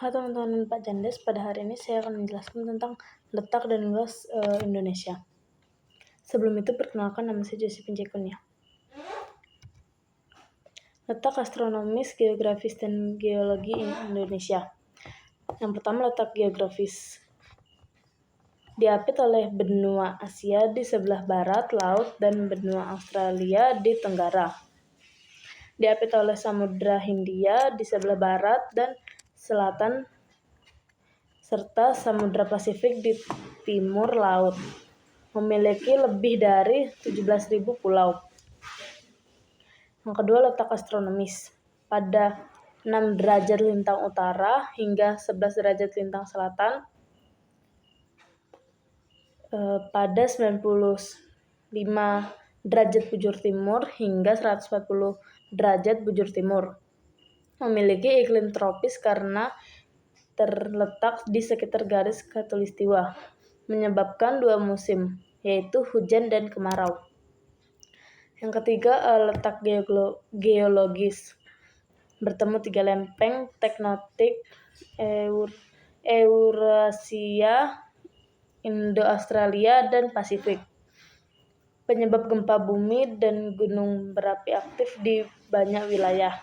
Halo teman-teman Pak Jandes, pada hari ini saya akan menjelaskan tentang letak dan luas Indonesia. Sebelum itu perkenalkan, nama saya Josephine Jekonia. Letak astronomis, geografis, dan geologi Indonesia. Yang pertama, letak geografis. Diapit oleh benua Asia di sebelah barat laut dan benua Australia di tenggara. Diapit oleh Samudra Hindia di sebelah barat dan selatan serta Samudra Pasifik di timur laut. Memiliki lebih dari 17.000 pulau. Yang kedua, letak astronomis. Pada 6 derajat lintang utara hingga 11 derajat lintang selatan, pada 95 derajat bujur timur hingga 140 derajat bujur timur. Memiliki iklim tropis karena terletak di sekitar garis khatulistiwa, menyebabkan 2 musim, yaitu hujan dan kemarau. Yang ketiga, letak geologis. Bertemu 3 lempeng tektonik Eurasia, Indo-Australia, dan Pasifik. Penyebab gempa bumi dan gunung berapi aktif di banyak wilayah.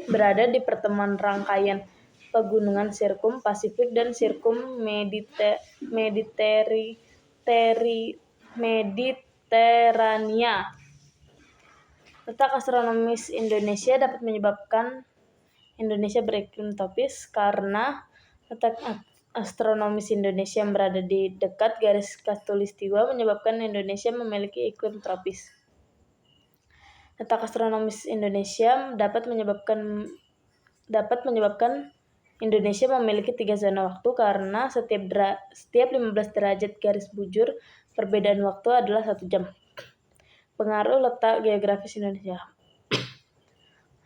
Berada di pertemuan rangkaian pegunungan Sirkum Pasifik dan Sirkum Mediterania. Letak astronomis Indonesia dapat menyebabkan Indonesia beriklim tropis karena letak astronomis Indonesia yang berada di dekat garis khatulistiwa menyebabkan Indonesia memiliki iklim tropis. Letak astronomis Indonesia dapat menyebabkan Indonesia memiliki 3 zona waktu karena setiap 15 derajat garis bujur perbedaan waktu adalah 1 jam. Pengaruh letak geografis Indonesia.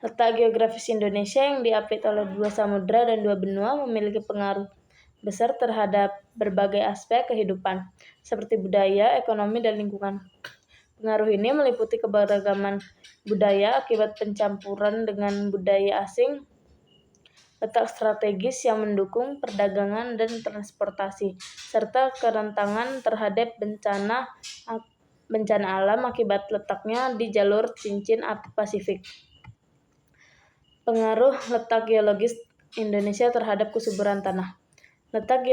Letak geografis Indonesia yang diapit oleh 2 samudra dan 2 benua memiliki pengaruh besar terhadap berbagai aspek kehidupan, seperti budaya, ekonomi, dan lingkungan. Pengaruh ini meliputi keberagaman budaya akibat pencampuran dengan budaya asing, letak strategis yang mendukung perdagangan dan transportasi, serta kerentangan terhadap bencana alam akibat letaknya di jalur cincin api Pasifik. Pengaruh letak geologis Indonesia terhadap kesuburan tanah. Letak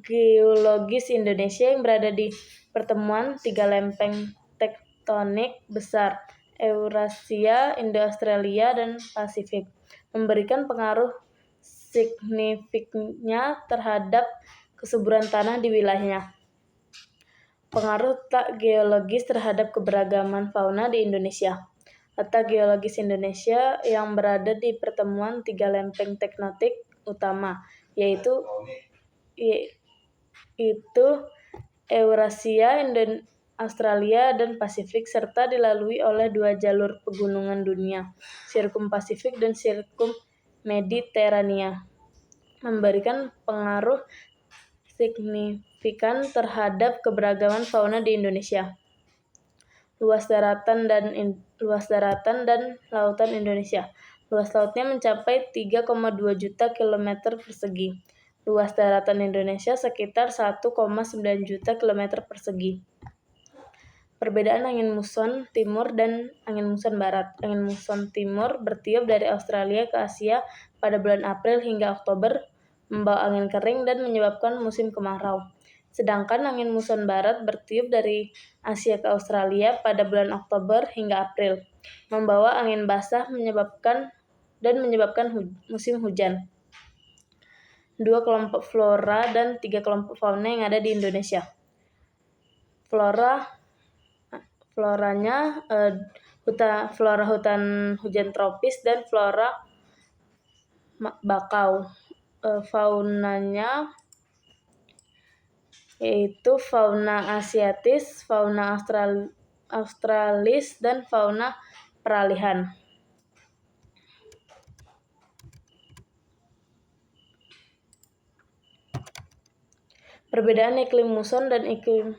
geologis Indonesia yang berada di pertemuan 3 lempeng tektonik besar, Eurasia, Indo-Australia, dan Pasifik, memberikan pengaruh signifikannya terhadap kesuburan tanah di wilayahnya. Pengaruh letak geologis terhadap keberagaman fauna di Indonesia. Letak geologis Indonesia yang berada di pertemuan 3 lempeng tektonik utama, yaitu Eurasia, Australia, dan Pasifik, serta dilalui oleh 2 jalur pegunungan dunia, Sirkum Pasifik dan Sirkum Mediterania, memberikan pengaruh signifikan terhadap keberagaman fauna di Indonesia. Luas daratan dan lautan Indonesia. Luas lautnya mencapai 3,2 juta kilometer persegi. Luas daratan Indonesia sekitar 1,9 juta kilometer persegi. Perbedaan angin muson timur dan angin muson barat. Angin muson timur bertiup dari Australia ke Asia pada bulan April hingga Oktober, membawa angin kering dan menyebabkan musim kemarau. Sedangkan angin muson barat bertiup dari Asia ke Australia pada bulan Oktober hingga April, membawa angin basah menyebabkan musim hujan. 2 kelompok flora dan 3 kelompok fauna yang ada di Indonesia. Floranya flora hutan hujan tropis dan flora bakau. Faunanya yaitu fauna asiatis, fauna australis, dan fauna peralihan. Perbedaan iklim muson dan iklim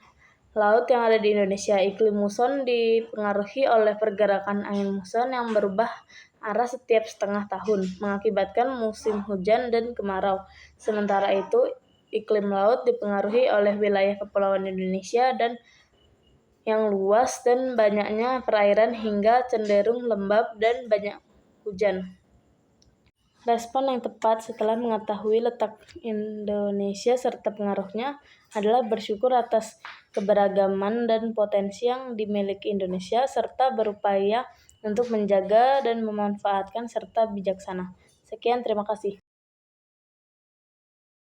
laut yang ada di Indonesia. Iklim muson dipengaruhi oleh pergerakan angin muson yang berubah arah setiap setengah tahun, mengakibatkan musim hujan dan kemarau. Sementara itu, iklim laut dipengaruhi oleh wilayah kepulauan Indonesia dan yang luas dan banyaknya perairan hingga cenderung lembab dan banyak hujan. Respon yang tepat setelah mengetahui letak Indonesia serta pengaruhnya adalah bersyukur atas keberagaman dan potensi yang dimiliki Indonesia serta berupaya untuk menjaga dan memanfaatkan serta bijaksana. Sekian, terima kasih.